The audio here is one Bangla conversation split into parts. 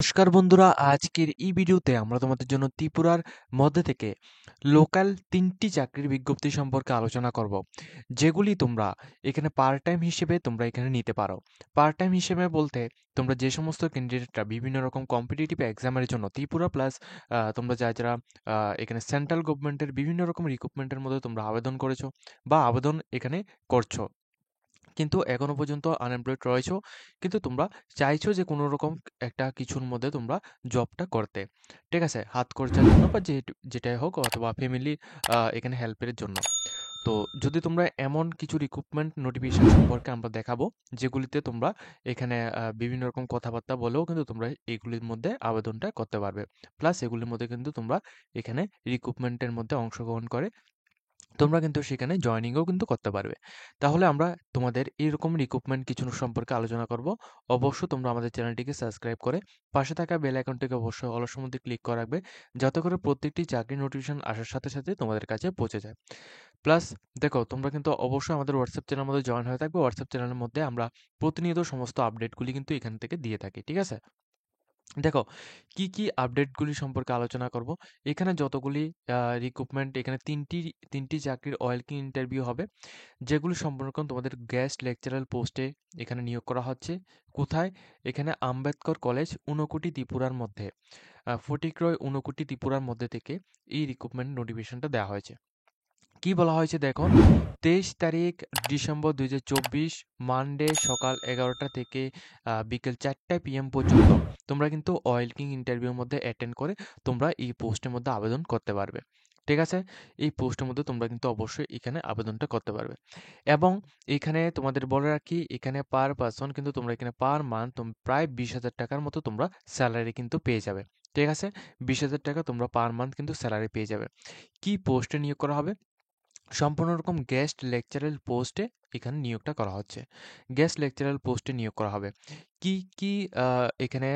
নমস্কার বন্ধুরা, আজকের এই ভিডিওতে আমরা তোমাদের জন্য ত্রিপুরার মধ্যে থেকে লোকাল ৩টি চাকরির বিজ্ঞপ্তি সম্পর্কে আলোচনা করব, যেগুলি তোমরা এখানে পার্ট টাইম হিসেবে তোমরা এখানে নিতে পারো। পার্ট টাইম হিসেবে বলতে তোমরা যে সমস্ত ক্যান্ডিডেটরা বিভিন্ন রকম কম্পিটিটিভ এক্সামের জন্য ত্রিপুরা প্লাস তোমরা যারা এখানে সেন্ট্রাল গভর্নমেন্টের বিভিন্ন রকম রিক্রুটমেন্টের মধ্যে তোমরা আবেদন করেছো বা আবেদন এখানে করছো, কিন্তু এখনো পর্যন্ত আনএমপ্লয়েড রয়েছো, কিন্তু তোমরা চাইছো যে কোনো রকম একটা কিছুর মধ্যে তোমরা জবটা করতে, ঠিক আছে, হাত খরচার জন্য বা যেটাই হোক, অথবা ফ্যামিলি এখানে হেল্পের জন্য। তো যদি তোমরা এমন কিছু রিক্রুটমেন্ট নোটিফিকেশন সম্পর্কে আমরা দেখাবো, যেগুলিতে তোমরা এখানে বিভিন্ন রকম কথাবার্তা বলেও কিন্তু তোমরা এগুলির মধ্যে আবেদনটা করতে পারবে, প্লাস এগুলির মধ্যে কিন্তু তোমরা এখানে রিক্রুটমেন্টের মধ্যে অংশগ্রহণ করে তোমরা কিন্তু সেখানে জয়েনিংও কিন্তু করতে পারবে। তাহলে আমরা তোমাদের এরকম রিক্রুটমেন্ট কিছু সম্পর্কে আলোচনা করব। অবশ্যই তোমরা আমাদের চ্যানেলটিকে সাবস্ক্রাইব করে পাশে থাকা বেল আইকনটিকে অবশ্যই অল মধ্যে ক্লিক করে রাখবে, যাতে করে প্রত্যেকটি চাকরির নোটিফিকেশন আসার সাথে সাথে তোমাদের কাছে পৌঁছে যায়। প্লাস দেখো, তোমরা কিন্তু অবশ্যই আমাদের হোয়াটসঅ্যাপ চ্যানেলের মধ্যে জয়েন হয়ে থাকবে। হোয়াটসঅ্যাপ চ্যানেলের মধ্যে আমরা প্রতিনিয়ত সমস্ত আপডেটগুলি কিন্তু এখান থেকে দিয়ে থাকি, ঠিক আছে? দেখো, কি কি আপডেটগুলি সম্পর্কে আলোচনা করব। এখানে যতগুলি রিক্রুটমেন্ট, এখানে তিনটি চাকরির ওয়েলকাম ইন্টারভিউ হবে, যেগুলো সম্পূর্ণ তোমাদের গেস্ট লেকচারার পোস্টে এখানে নিয়োগ করা হচ্ছে। কোথায়? এখানে আম্বেদকর কলেজ, ঊনকোটি ত্রিপুরার মধ্যে, ফটিকরয় ঊনকোটি ত্রিপুরার মধ্যে থেকে এই রিক্রুটমেন্ট নোটিফিকেশনটা দেওয়া হয়েছে। কি বলা হয়েছে দেখো, 23 তারিখ ডিসেম্বর 2024 মানডে সকাল 11টা থেকে বিকেল 4টা PM পর্যন্ত তোমরা কিন্তু ওয়েলকাম ইন্টারভিউর মধ্যে অ্যাটেন্ড করে তোমরা এই পোস্টের মধ্যে আবেদন করতে পারবে, ঠিক আছে? এই পোস্টের মধ্যে তোমরা কিন্তু অবশ্যই এখানে আবেদনটা করতে পারবে। এবং এখানে তোমাদের বলে রাখি, এখানে পার পারসন কিন্তু তোমরা এখানে পার মান্থ প্রায় 20,000 টাকার মতো তোমরা স্যালারি কিন্তু পেয়ে যাবে, ঠিক আছে? 20,000 টাকা তোমরা পার মান্থ কিন্তু স্যালারি পেয়ে যাবে। কি পোস্টে নিয়োগ করা হবে? সম্পূর্ণ রকম গেস্ট লেকচারার পোস্টে এখানে নিয়োগটা করা হচ্ছে। গেস্ট লেকচারার পোস্টে নিয়োগ করা হবে। কি কি এখানে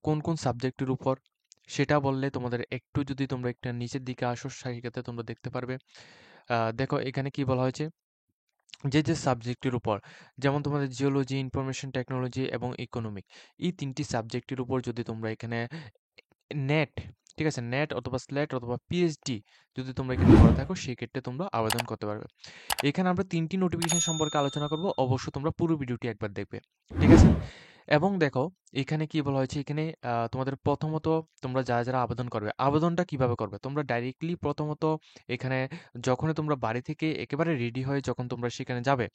কোন কোন সাবজেক্টের উপর, সেটা বললে তোমাদের একটু, যদি তোমরা একটা নিচের দিকে আসো সেক্ষেত্রে তোমরা দেখতে পারবে। দেখো এখানে কি বলা হয়েছে, যে সাবজেক্টের উপর, যেমন তোমাদের জিওলজি, ইনফরমেশন টেকনোলজি এবং ইকোনমিক, এই তিনটি সাবজেক্টের উপর যদি তোমরা এখানে নেট, ঠিক আছে, নেট অথবা স্লেট অথবা পিএইচডি যদি তোমরা এখানে করে থাকো, সেক্ষেত্রে তোমরা আবেদন করতে পারবে। এখানে আমরা তিনটি নোটিফিকেশন সম্পর্কে আলোচনা করব, অবশ্যই তোমরা পুরো ভিডিওটি একবার দেখবে, ঠিক আছে? এবং দেখো এখানে কি বলা হয়েছে, এখানে তোমাদের প্রথমত তোমরা যারা আবেদন করবে, আবেদনটা কিভাবে করবে, তোমরা ডাইরেক্টলি প্রথমত এখানে যখনই তোমরা বাড়ি থেকে একেবারে রেডি হয়ে যখন তোমরা সেখানে যাবে,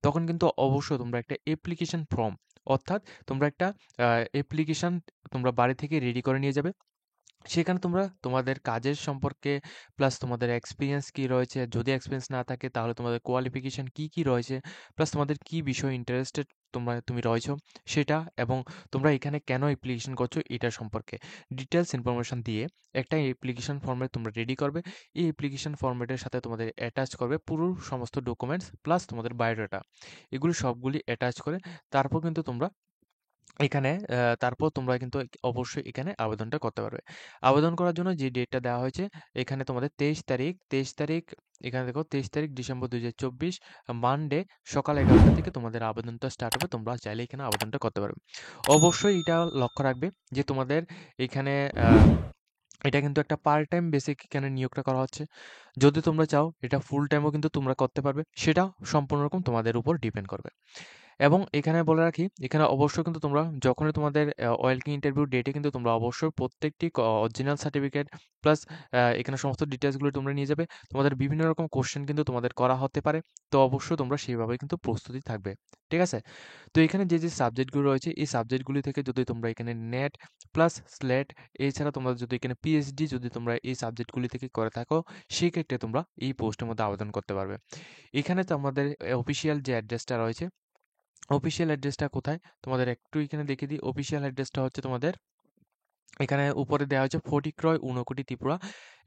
তখন কিন্তু অবশ্যই তোমরা একটা অ্যাপ্লিকেশন ফর্ম, অর্থাৎ তোমরা একটা অ্যাপ্লিকেশন তোমরা বাড়ি থেকে রেডি করে নিয়ে যাবে। সেখানে তোমরা তোমাদের কাজের সম্পর্কে, প্লাস তোমাদের এক্সপিরিয়েন্স কি রয়েছে, যদি এক্সপিরিয়েন্স না থাকে তাহলে তোমাদের কোয়ালিফিকেশন কি কি রয়েছে, প্লাস তোমাদের কি বিষয়ে ইন্টারেস্টেড তুমি রয়েছো সেটা, এবং তোমরা এখানে কেন অ্যাপ্লিকেশন করছো এটা সম্পর্কে ডিটেলস ইনফরমেশন দিয়ে একটা অ্যাপ্লিকেশন ফর্মেট তোমরা রেডি করবে। এই অ্যাপ্লিকেশন ফর্মেটের সাথে তোমাদের অ্যাটাচ করবে পুরো সমস্ত ডকুমেন্টস প্লাস তোমাদের বায়োডাটা, এগুলি সবগুলি অ্যাটাচ করে তারপর কিন্তু তোমরা এখানে তারপর তোমরা কিন্তু অবশ্যই এখানে আবেদনটা করতে পারবে। আবেদন করার জন্য যে ডেটটা দেওয়া হয়েছে, এখানে তোমাদের 23 তারিখ, এখানে দেখো 23 তারিখ ডিসেম্বর 2024 মানডে সকাল 11টা থেকে তোমাদের আবেদনটা স্টার্ট হবে। তোমরা চাইলে এখানে আবেদনটা করতে পারবে। অবশ্যই এটা লক্ষ্য রাখবে যে তোমাদের এখানে এটা কিন্তু একটা পার্ট টাইম বেসিক এখানে নিয়োগটা করা হচ্ছে। যদি তোমরা চাও এটা ফুল টাইমও কিন্তু তোমরা করতে পারবে, সেটা সম্পূর্ণ রকম তোমাদের উপর ডিপেন্ড করবে। এবং এখানে বলে রাখি, এখানে অবশ্যই কিন্তু তোমরা যখনই তোমাদের ওয়েলকাম ইন্টারভিউ ডেটে কিন্তু তোমরা অবশ্যই প্রত্যেকটি অরিজিনাল সার্টিফিকেট প্লাস এখানে সমস্ত ডিটেলসগুলো তোমরা নিয়ে যাবে। তোমাদের বিভিন্ন রকম কোশ্চেন কিন্তু তোমাদের করা হতে পারে, তো অবশ্যই তোমরা সেইভাবে কিন্তু প্রস্তুতি থাকবে, ঠিক আছে? তো এখানে যে সাবজেক্টগুলো রয়েছে, এই সাবজেক্টগুলি থেকে যদি তোমরা এখানে নেট প্লাস স্লেট, এছাড়া তোমরা যদি এখানে পিএইচডি যদি তোমরা এই সাবজেক্টগুলি থেকে করে থাকো, সেক্ষেত্রে তোমরা এই পোস্টের মধ্যে আবেদন করতে পারবে। এখানে তো আমাদের অফিসিয়াল যে অ্যাড্রেসটা রয়েছে, অফিসিয়াল অ্যাড্রেসটা কোথায় তোমাদের একটু এখানে দেখিয়ে দিই। অফিসিয়াল অ্যাড্রেসটা হচ্ছে তোমাদের এখানে উপরে দেওয়া হয়েছে ফটিকরয় ঊনকোটি ত্রিপুরা,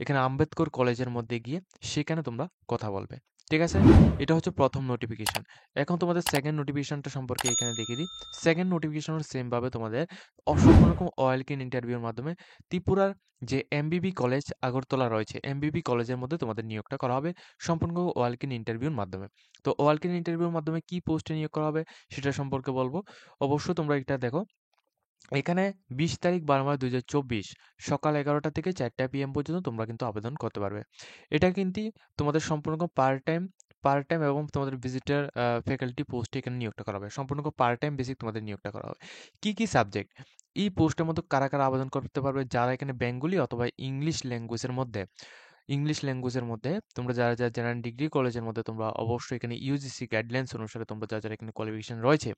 এখানে আম্বেদকর কলেজের মধ্যে গিয়ে সেখানে তোমরা কথা বলবে, ঠিক আছে? এটা হচ্ছে প্রথম নোটিফিকেশন। এখন তোমাদের সেকেন্ড নোটিফিকেশনটা সম্পর্কে এখানে দেখিয়ে দিই। সেকেন্ড নোটিফিকেশন সেম ভাবে তোমাদের অসংখ্য রকম ওয়েলকাম ইন্টারভিউর মাধ্যমে ত্রিপুরার যে এমবিবি কলেজ আগরতলা রয়েছে, এমবিবি কলেজের মধ্যে তোমাদের নিয়োগটা করা হবে সম্পূর্ণ ওয়েলকাম ইন্টারভিউর মাধ্যমে। তো ওয়েলকাম ইন্টারভিউর মাধ্যমে কি পোস্টে নিয়োগ করা হবে সেটা সম্পর্কে বলবো। অবশ্যই তোমরা এটা দেখো, এখানে ২০ তারিখ ১২/মার্চ ২০২৪ সকাল ১১টা থেকে ৪টা PM পর্যন্ত তোমরা কিন্তু আবেদন করতে পারবে। এটা কিন্তু তোমাদের সম্পূর্ণ পার্ট টাইম এবং তোমাদের ভিজিটর ফ্যাকাল্টি পোস্টে এখানে নিয়োগটা করা হবে। সম্পূর্ণ পার্ট টাইম বেসিক তোমাদের নিয়োগটা করা হবে। কি সাবজেক্ট? এই পোস্টের মধ্যে কারা আবেদন করতে পারবে? যারা এখানে বেঙ্গলি অথবা ইংলিশ ল্যাঙ্গুয়েজের মধ্যে তোমরা যারা জেনারেল ডিগ্রি কলেজের মধ্যে তোমরা অবশ্যই এখানে ইউজিসি গাইডলাইন্স অনুসারে তোমরা যারা এখানে কোয়ালিফিকেশন রয়েছে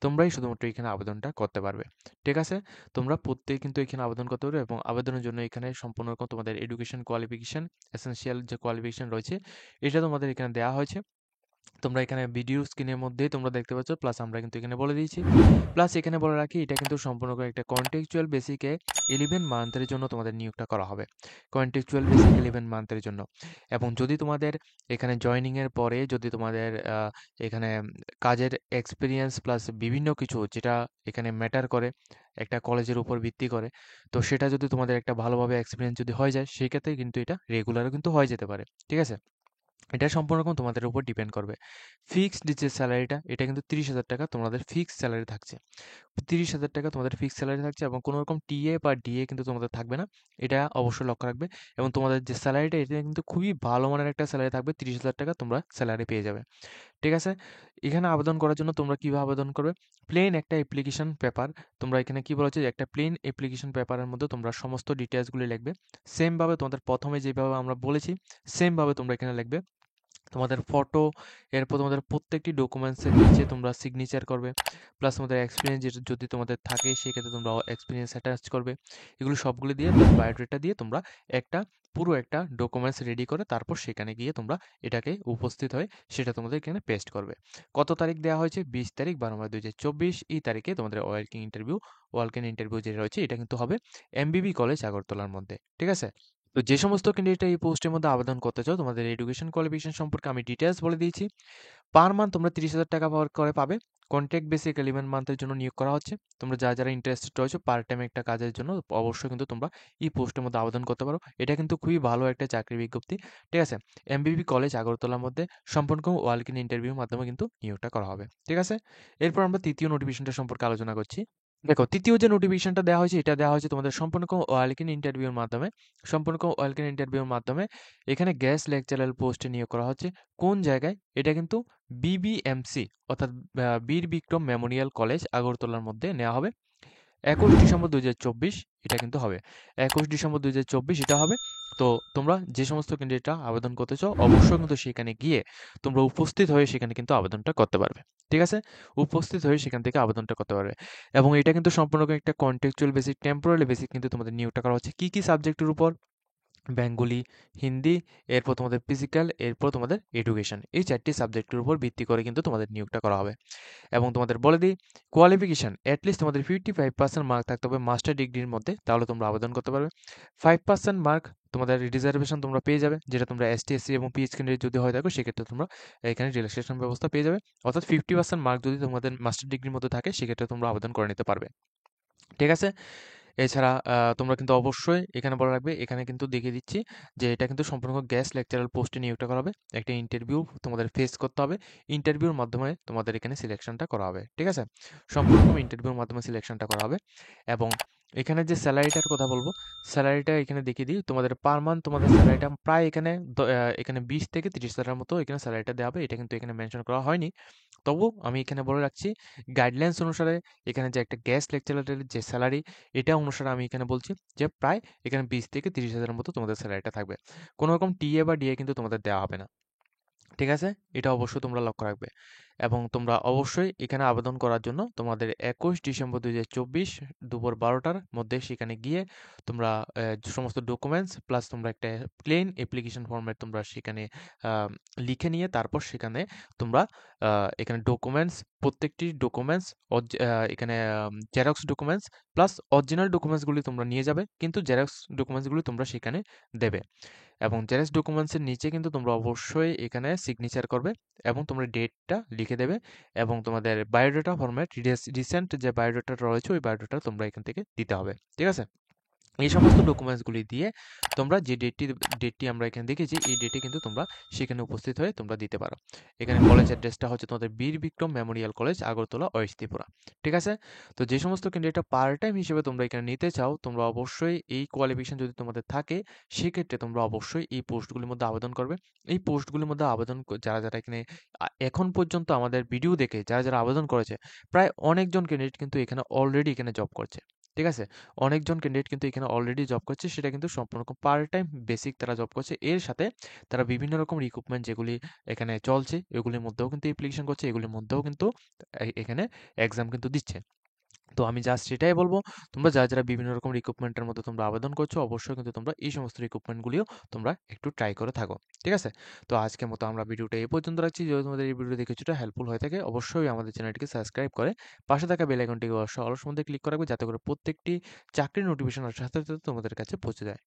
তোমরাই শুধুমাত্র এখানে আবেদনটা করতে পারবে। ঠিক আছে? তোমরা প্রত্যেকে কিন্তু এখানে আবেদন করতে পারবে এবং আবেদনের জন্য এখানে সম্পূর্ণ রকম তোমাদের এডুকেশন কোয়ালিফিকেশন, এসেনশিয়াল যে কোয়ালিফিকেশন রয়েছে এটা তোমাদের এখানে দেওয়া হয়েছে। তোমরা এখানে ভিডিও স্ক্রিনের মধ্যেই তোমরা দেখতে পাচ্ছ, প্লাস আমরা কিন্তু এখানে বলে দিয়েছি। প্লাস এখানে বলে রাখি এটা কিন্তু সম্পূর্ণ করে একটা কন্টেক্সচুয়াল বেসিকে 11 মান্থের জন্য তোমাদের নিয়োগটা করা হবে। কন্টেক্সচুয়াল বেসিক 11 মান্থের জন্য। এবং যদি তোমাদের এখানে জয়েনিং এর পরে যদি তোমাদের এখানে কাজের এক্সপেরিয়েন্স প্লাস বিভিন্ন কিছু যেটা এখানে ম্যাটার করে একটা কলেজের উপর ভিত্তি করে, তো সেটা যদি তোমাদের একটা ভালোভাবে এক্সপেরিয়েন্স যদি হয়ে যায় সেই ক্ষেত্রে কিন্তু এটা রেগুলারও কিন্তু হয়ে যেতে পারে। ঠিক আছে? এটা সম্পূর্ণ রকম তোমাদের উপর ডিপেন্ড করবে। ফিক্সড যে স্যালারিটা এটা কিন্তু ৩০,০০০ টাকা তোমাদের ফিক্সড স্যালারি থাকছে। ৩০,০০০ টাকা তোমাদের ফিক্সড স্যালারি থাকছে এবং কোনো রকম টিএ বা ডিএ কিন্তু তোমাদের থাকবে না। এটা অবশ্যই লক্ষ্য রাখবে। এবং তোমাদের যে স্যালারিটা এটা কিন্তু খুবই ভালো মানের একটা স্যালারি থাকবে। ৩০,০০০ টাকা তোমরা স্যালারি পেয়ে যাবে। ঠিক আছে? এখানে আবেদন করার জন্য তোমরা কিভাবে আবেদন করবে? প্লেন একটা অ্যাপ্লিকেশন পেপার, তোমরা এখানে কি বলা হচ্ছে যে একটা প্লেন অ্যাপ্লিকেশন পেপারের মধ্যে তোমরা সমস্ত ডিটেইলসগুলো লিখবে। সেম ভাবে তোমাদের ১ম এ যেভাবে আমরা বলেছি, সেম ভাবে তোমরা এখানে লিখবে। তোমাদের ফটো, এরপর তোমাদের প্রত্যেকটি ডকুমেন্টসের নিচে তোমরা সিগনেচার করবে। প্লাস তোমাদের এক্সপিরিয়েন্স যেটা যদি তোমাদের থাকে সেক্ষেত্রে তোমরা এক্সপিরিয়েন্স অ্যাটাচ করবে। এগুলো সবগুলো দিয়ে প্লাস বায়োডাটা দিয়ে তোমরা একটা পুরো একটা ডকুমেন্টস রেডি করে তারপর সেখানে গিয়ে তোমরা এটাকে উপস্থিত হয়ে সেটা তোমাদের এখানে পেস্ট করবে। কত তারিখ দেওয়া হয়েছে? ২০ তারিখ ১২/মার্চ ২০২৪ এই তারিখে তোমাদের ওয়ালক-ইন ইন্টারভিউ যেটা রয়েছে এটা কিন্তু হবে এমবিবি কলেজ আগরতলার মধ্যে। ঠিক আছে? তো যে সমস্ত ক্যান্ডিডেট এই পোস্টের মধ্যে আবেদন করতে চাও তোমাদের এডুকেশন কোয়ালিফিকেশন সম্পর্কে আমি ডিটেলস বলে দিয়েছি। পার মান্থ তোমরা ৩০,০০০ টাকা করে পাবে। কন্ট্রাক্ট বেসিক 11 মান্থের জন্য নিয়োগ করা হচ্ছে। তোমরা যারা ইন্টারেস্টেড রয়েছে পার্ট টাইম একটা কাজের জন্য অবশ্যই কিন্তু তোমরা এই পোস্টের মধ্যে আবেদন করতে পারো। এটা কিন্তু খুবই ভালো একটা চাকরি বিজ্ঞপ্তি। ঠিক আছে? এমবিবি কলেজ আগরতলার মধ্যে সম্পূর্ণ ওয়ালক ইন ইন্টারভিউর মাধ্যমে কিন্তু নিয়োগটা করা হবে। ঠিক আছে? এরপর আমরা তৃতীয় নোটিফিকেশনটা সম্পর্কে আলোচনা করছি। দেখো, তৃতীয় যে নোটিফিকেশনটা দেওয়া হয়েছে এটা দেওয়া হয়েছে তোমাদের সম্পূর্ণ ওয়ালক-ইন ইন্টারভিউর মাধ্যমে। এখানে গেস্ট লেকচারার পোস্টে নিয়োগ করা হচ্ছে। কোন জায়গায়? এটা কিন্তু বিবিএমসি অর্থাৎ বীর বিক্রম মেমোরিয়াল কলেজ আগরতলার মধ্যে নেওয়া হবে। ২১ ডিসেম্বর ২০২৪ এটা কিন্তু হবে। ২১ ডিসেম্বর ২০২৪ এটা হবে। তো তোমরা যে সমস্ত ক্যান্ডিডেটরা আবেদন করতে চাও অবশ্যই কিন্তু সেখানে গিয়ে তোমরা উপস্থিত হয়ে সেখানে কিন্তু আবেদনটা করতে পারবে। ঠিক আছে? উপস্থিত হয়ে সেখান থেকে আবেদনটা করতে পারবে। এবং এটা কিন্তু সম্পূর্ণ একটা কন্ট্রাকচুয়াল বেসিক, টেম্পোরারি বেসিক কিন্তু তোমাদের নিয়োগটা করা হচ্ছে। কি সাবজেক্টের উপর? বেঙ্গলি, হিন্দি, এরপর তোমাদের ফিজিক্যাল, এরপর তোমাদের এডুকেশন। এই ৪ টি সাবজেক্টের উপর ভিত্তি করে কিন্তু তোমাদের নিয়োগটা করা হবে। এবং তোমাদের বলে দিই কোয়ালিফিকেশন এটলিস্ট তোমাদের 55% মার্ক থাকতে হবে মাস্টার ডিগ্রির মধ্যে, তাহলে তোমরা আবেদন করতে পারবে। 5% মার্ক তোমাদের রিজার্ভেশন তোমরা পেয়ে যাবে, যেটা তোমরা এসটি, এসসি এবং পিএইচ ক্যান্ডিডেট যদি হয়ে থাকো সেক্ষেত্রে তোমরা এখানে রিল্যাক্সেশন ব্যবস্থা পেয়ে যাবে। অর্থাৎ 50% মার্ক যদি তোমাদের মাস্টার ডিগ্রির মধ্যে থাকে সেক্ষেত্রে তোমরা আবেদন করে নিতে পারবে। ঠিক আছে? এছাড়া তোমরা কিন্তু অবশ্যই এখানে বলা রাখবে, এখানে কিন্তু দেখিয়ে দিচ্ছি যে এটা কিন্তু সম্পূর্ণ গেস্ট লেকচারার পোস্টে নিয়োগটা করা হবে। একটা ইন্টারভিউ তোমাদের ফেস করতে হবে। ইন্টারভিউর মাধ্যমে তোমাদের এখানে সিলেকশনটা করা হবে। ঠিক আছে? সম্পূর্ণ ইন্টারভিউর মাধ্যমে সিলেকশনটা করা হবে। এবং এখানে যে স্যালারিটার কথা বলবো, স্যালারিটা এখানে দেখিয়ে দিই। তোমাদের পার মান্থ তোমাদের স্যালারিটা প্রায় এখানে ২০ থেকে ৩০,০০০ মতো এখানে স্যালারিটা দেওয়া হবে। এটা কিন্তু এখানে মেনশন করা হয়নি। তবু আমি এখানে বলে রাখছি গাইডলাইন্স অনুসারে এখানে যে একটা গেস্ট লেকচারারের যে স্যালারি এটা অনুসারে আমি এখানে বলছি যে প্রায় এখানে ২০ থেকে ৩০,০০০ মতো তোমাদের স্যালারিটা থাকবে। কোনো রকম টিএ বা ডিএ কিন্তু তোমাদের দেওয়া হবে না। ঠিক আছে? এটা অবশ্যই তোমরা লক্ষ্য রাখবে। এবং তোমরা অবশ্যই এখানে আবেদন করার জন্য তোমাদের ২১ ডিসেম্বর ২০২৪ দুপুর ১২টার মধ্যে সেখানে গিয়ে তোমরা সমস্ত ডকুমেন্টস প্লাস তোমরা একটা প্লেন অ্যাপ্লিকেশন ফরম্যাট তোমরা সেখানে আ লিখে নিয়ে তারপর সেখানে তোমরা এখানে প্রত্যেকটি ডকুমেন্টস এখানে জেরক্স ডকুমেন্টস প্লাস অরিজিনাল ডকুমেন্টসগুলি তোমরা নিয়ে যাবে। কিন্তু জেরক্স ডকুমেন্টসগুলি তোমরা সেখানে দেবে। এবং জেরক্স ডকুমেন্টসের নিচে কিন্তু তোমরা অবশ্যই এখানে সিগনেচার করবে এবং তোমরা ডেটটা লিখে দেবে এবং তোমাদের বায়োডাটা ফরম্যাট রিসেন্ট যে বায়োডাটা রয়েছে ওই বায়োডাটা তোমরা এখান থেকে দিতে হবে। ঠিক আছে? এই সমস্ত ডকুমেন্টসগুলি দিয়ে তোমরা যে ডেটটি আমরা এখানে দেখেছি, এই ডেটে কিন্তু তোমরা সেখানে উপস্থিত হয়ে তোমরা দিতে পারো। এখানে কলেজ অ্যাড্রেসটা হচ্ছে তোমাদের Bir Bikram memorial college, Agartala, west Tripura. ঠিক আছে? তো যে সমস্ত ক্যান্ডিডেটরা পার্ট টাইম হিসেবে তোমরা এখানে নিতে চাও, তোমরা অবশ্যই এই কোয়ালিফিকেশন যদি তোমাদের থাকে, সেক্ষেত্রে তোমরা অবশ্যই এই পোস্টগুলির মধ্যে আবেদন করবে। এই পোস্টগুলির মধ্যে আবেদন যারা এখানে এখন পর্যন্ত আমাদের ভিডিও দেখে যারা আবেদন করেছে, প্রায় অনেকজন ক্যান্ডিডেট কিন্তু এখানে অলরেডি এখানে জব করছে। ঠিক আছে? অনেকজন ক্যান্ডিডেট কিন্তু এখানে অলরেডি জব করছে, সেটা কিন্তু সম্পূর্ণ পার্ট টাইম বেসিক তারা জব করছে। এর সাথে তারা বিভিন্ন রকম রিক্রুটমেন্ট যেগুলি এখানে চলছে, এগুলির মধ্যেও কিন্তু অ্যাপ্লিকেশন করছে, এগুলির মধ্যেও কিন্তু এখানে এক্সাম কিন্তু দিচ্ছে। তো আমি জাস্ট সেটাই বলবো, তোমরা যারা বিভিন্ন রকম রিক্রুটমেন্টের মধ্যে তোমরা আবেদন করছো, অবশ্যই কিন্তু তোমরা এই সমস্ত রিক্রুটমেন্টগুলিও তোমরা একটু ট্রাই করে থাকো। ঠিক আছে? তো আজকের মতো আমরা ভিডিওটা এই পর্যন্ত রাখছি। যদি তোমাদের এই ভিডিও দেখে কিছুটা হেল্পফুল হয়ে থাকে, অবশ্যই আমাদের চ্যানেলটিকে সাবস্ক্রাইব করে পাশে থাকা বেল আইকনটিকে অবশ্যই অলস মধ্যে ক্লিক করে রাখবে, যাতে করে প্রত্যেকটি চাকরির নোটিফিকেশন সাথে সাথে তোমাদের কাছে পৌঁছে যায়।